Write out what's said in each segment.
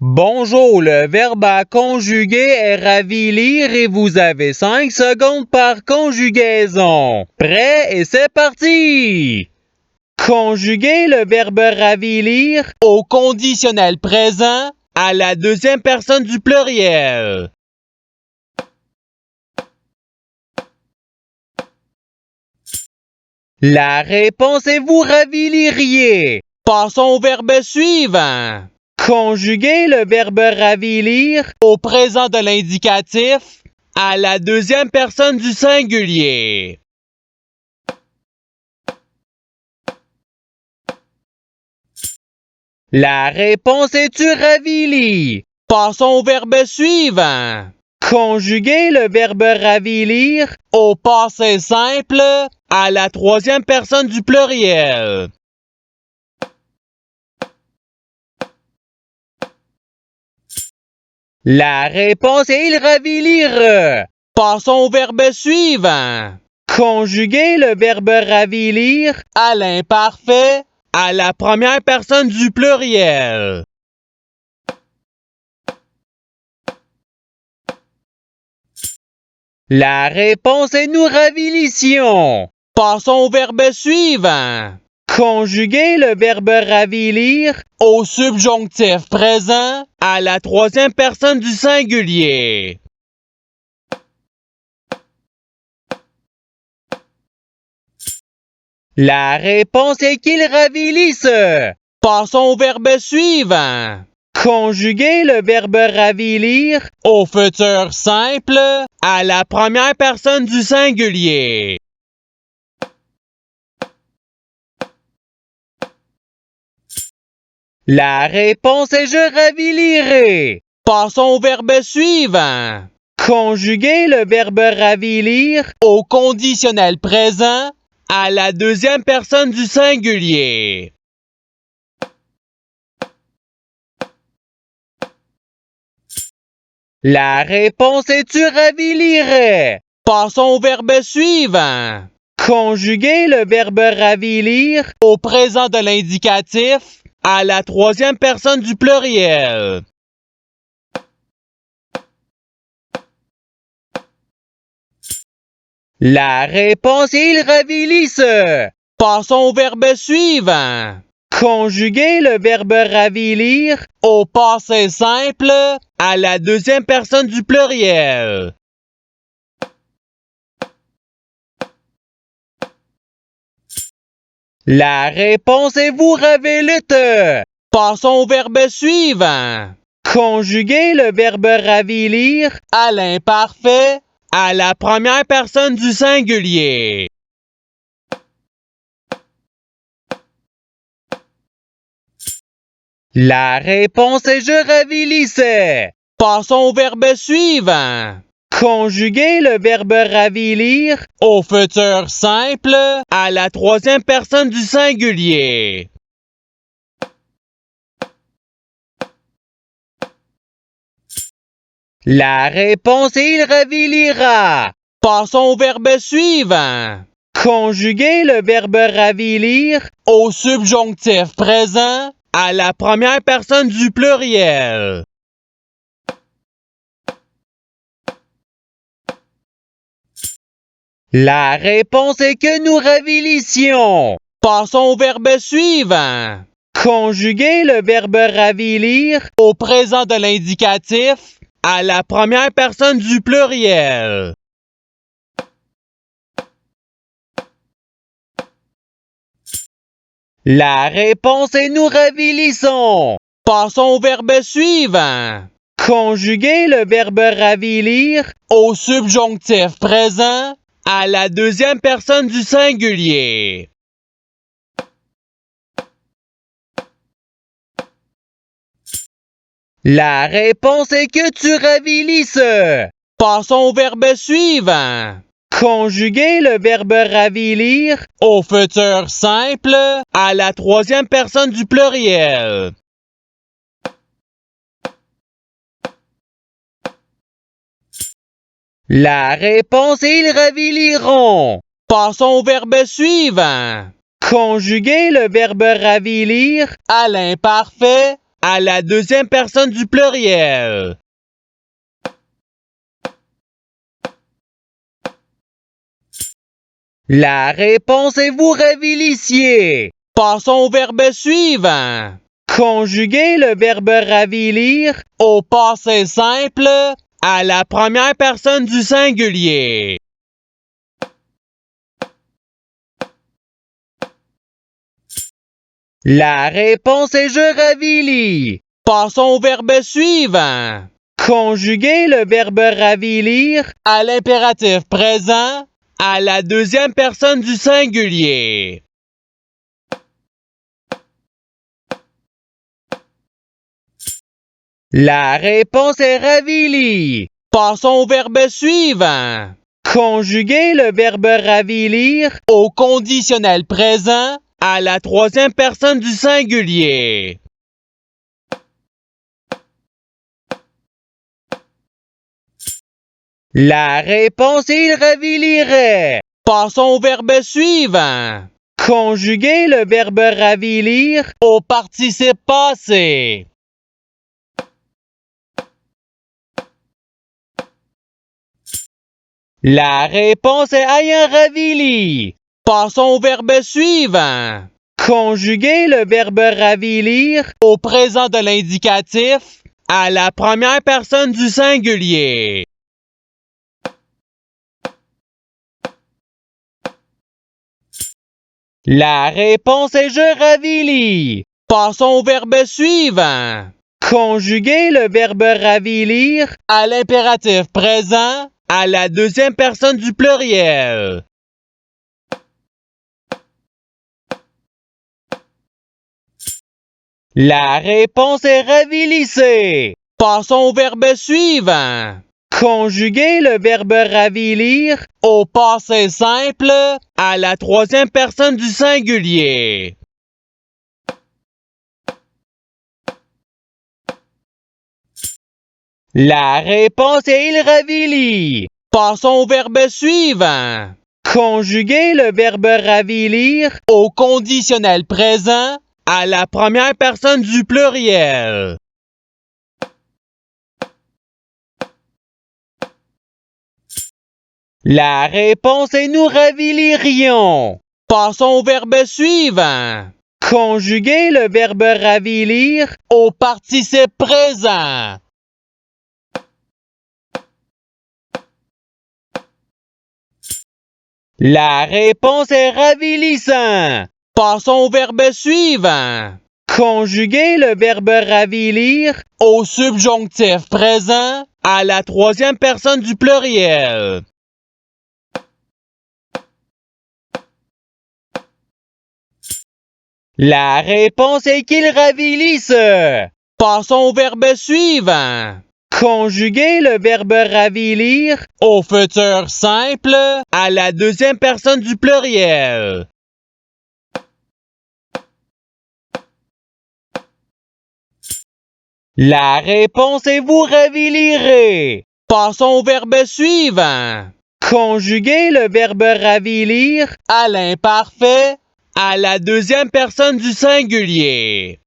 Bonjour, le verbe à conjuguer est ravilir et vous avez 5 secondes par conjugaison. Prêt et c'est parti! Conjuguer le verbe ravilir au conditionnel présent à la deuxième personne du pluriel. La réponse est vous raviliriez. Passons au verbe suivant. Conjuguer le verbe ravilir au présent de l'indicatif à la deuxième personne du singulier. La réponse est tu ravilis. Passons au verbe suivant. Conjuguer le verbe ravilir au passé simple à la troisième personne du pluriel. La réponse est il ravilire. Passons au verbe suivant. Conjuguer le verbe ravilir à l'imparfait à la première personne du pluriel. La réponse est nous ravilissions. Passons au verbe suivant. Conjuguer le verbe ravilir au subjonctif présent à la troisième personne du singulier. La réponse est qu'il ravilisse. Passons au verbe suivant. Conjuguer le verbe ravilir au futur simple à la première personne du singulier. La réponse est je ravilirai. Passons au verbe suivant. Conjuguer le verbe ravilir au conditionnel présent à la deuxième personne du singulier. La réponse est tu ravilirais. Passons au verbe suivant. Conjuguer le verbe ravilir au présent de l'indicatif à la troisième personne du pluriel. La réponse est il ravilisse. Passons au verbe suivant. Conjuguer le verbe ravilir au passé simple à la deuxième personne du pluriel. La réponse est vous ravilite. Passons au verbe suivant. Conjuguer le verbe ravilir à l'imparfait à la première personne du singulier. La réponse est je ravilissais. Passons au verbe suivant. Conjuguer le verbe ravilir au futur simple à la troisième personne du singulier. La réponse est il ravilira. Passons au verbe suivant. Conjuguer le verbe ravilir au subjonctif présent à la première personne du pluriel. La réponse est que nous ravilissions. Passons au verbe suivant. Conjuguer le verbe ravilir au présent de l'indicatif à la première personne du pluriel. La réponse est nous ravilissons. Passons au verbe suivant. Conjuguer le verbe ravilir au subjonctif présent à la deuxième personne du singulier. La réponse est que tu ravilisses. Passons au verbe suivant. Conjuguer le verbe ravilir au futur simple à la troisième personne du pluriel. La réponse est ils raviliront. Passons au verbe suivant. Conjuguer le verbe ravilir à l'imparfait à la deuxième personne du pluriel. La réponse est vous ravilissiez. Passons au verbe suivant. Conjuguez le verbe ravilir au passé simple à la première personne du singulier. La réponse est je ravilis. Passons au verbe suivant. Conjuguez le verbe ravilir à l'impératif présent à la deuxième personne du singulier. La réponse est ravilis. Passons au verbe suivant. Conjuguez le verbe ravilir au conditionnel présent à la troisième personne du singulier. La réponse est il ravilirait. Passons au verbe suivant. Conjuguez le verbe ravilir au participe passé. La réponse est ayant ravili. Passons au verbe suivant. Conjuguez le verbe ravilir au présent de l'indicatif à la première personne du singulier. La réponse est je ravilis. Passons au verbe suivant. Conjuguez le verbe ravilir à l'impératif présent à la deuxième personne du pluriel. La réponse est ravilissez. Passons au verbe suivant. Conjuguez le verbe ravilir au passé simple à la troisième personne du singulier. La réponse est il ravilit. Passons au verbe suivant. Conjuguez le verbe ravilir au conditionnel présent à la première personne du pluriel. La réponse est nous ravilirions. Passons au verbe suivant. Conjuguez le verbe ravilir au participe présent. La réponse est ravilissant. Passons au verbe suivant. Conjuguez le verbe ravilir au subjonctif présent à la troisième personne du pluriel. La réponse est qu'il ravilisse. Passons au verbe suivant. Conjuguez le verbe ravilir au futur simple à la deuxième personne du pluriel. La réponse est vous ravilirez. Passons au verbe suivant. Conjuguez le verbe ravilir à l'imparfait à la deuxième personne du singulier.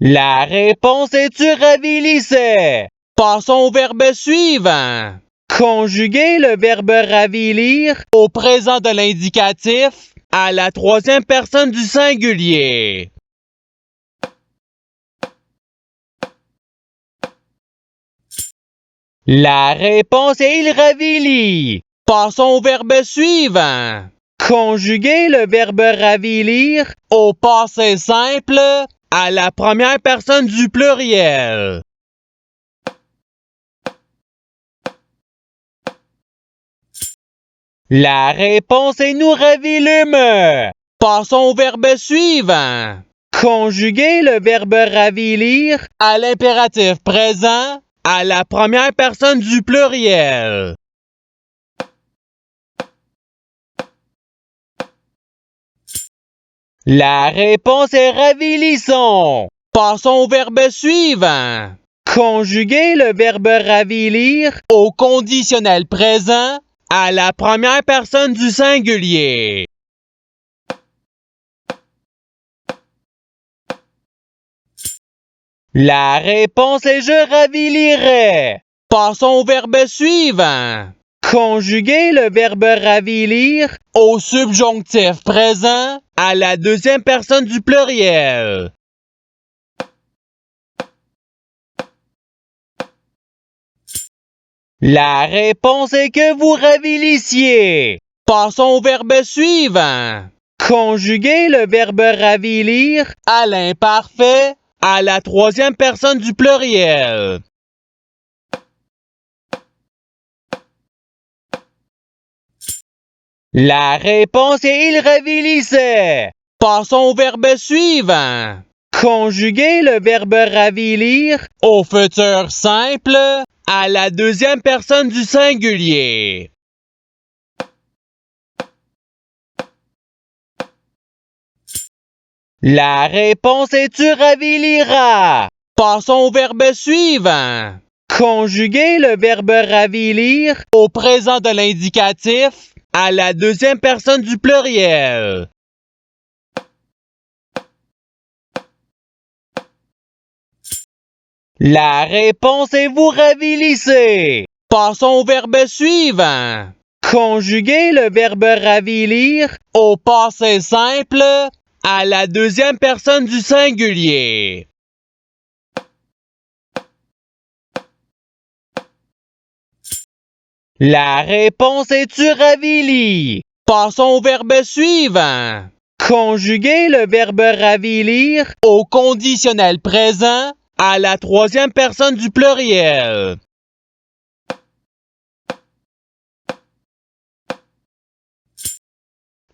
La réponse est tu ravilissais. Passons au verbe suivant. Conjuguez le verbe ravilir au présent de l'indicatif à la troisième personne du singulier. La réponse est il ravilit. Passons au verbe suivant. Conjuguez le verbe ravilir au passé simple à la première personne du pluriel. La réponse est nous ravilûmes. Passons au verbe suivant. Conjuguez le verbe ravilir à l'impératif présent à la première personne du pluriel. La réponse est ravilissons. Passons au verbe suivant. Conjuguez le verbe ravilir au conditionnel présent à la première personne du singulier. La réponse est je ravilirais. Passons au verbe suivant. Conjuguer le verbe ravilir au subjonctif présent à la deuxième personne du pluriel. La réponse est que vous ravilissiez. Passons au verbe suivant. Conjuguer le verbe ravilir à l'imparfait à la troisième personne du pluriel. La réponse est il ravilissait. Passons au verbe suivant. Conjuguer le verbe ravilir au futur simple à la deuxième personne du singulier. La réponse est tu raviliras. Passons au verbe suivant. Conjuguer le verbe ravilir au présent de l'indicatif à la deuxième personne du pluriel. La réponse est vous ravilissez. Passons au verbe suivant. Conjuguer le verbe ravilir au passé simple à la deuxième personne du singulier. La réponse est tu ravilis. Passons au verbe suivant. Conjuguer le verbe ravilir au conditionnel présent à la troisième personne du pluriel.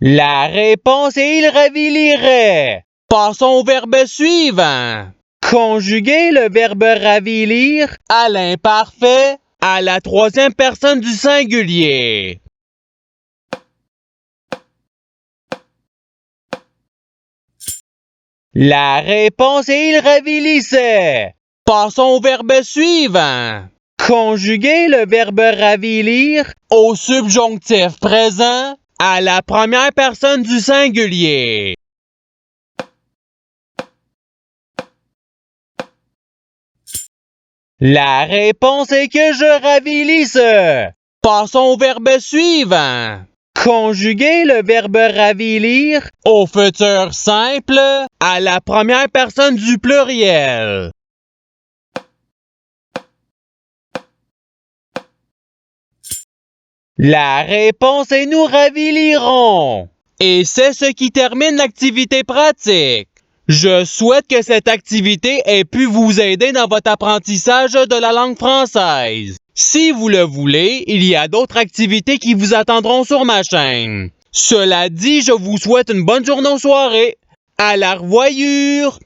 La réponse est il ravilirait. Passons au verbe suivant. Conjuguer le verbe ravilir à l'imparfait à la troisième personne du singulier. La réponse est il ravilissait. Passons au verbe suivant. Conjuguer le verbe ravilir au subjonctif présent à la première personne du singulier. La réponse est que je ravilisse. Passons au verbe suivant. Conjuguer le verbe ravilir au futur simple à la première personne du pluriel. La réponse est nous ravilirons. Et c'est ce qui termine l'activité pratique. Je souhaite que cette activité ait pu vous aider dans votre apprentissage de la langue française. Si vous le voulez, il y a d'autres activités qui vous attendront sur ma chaîne. Cela dit, je vous souhaite une bonne journée ou soirée. À la revoyure!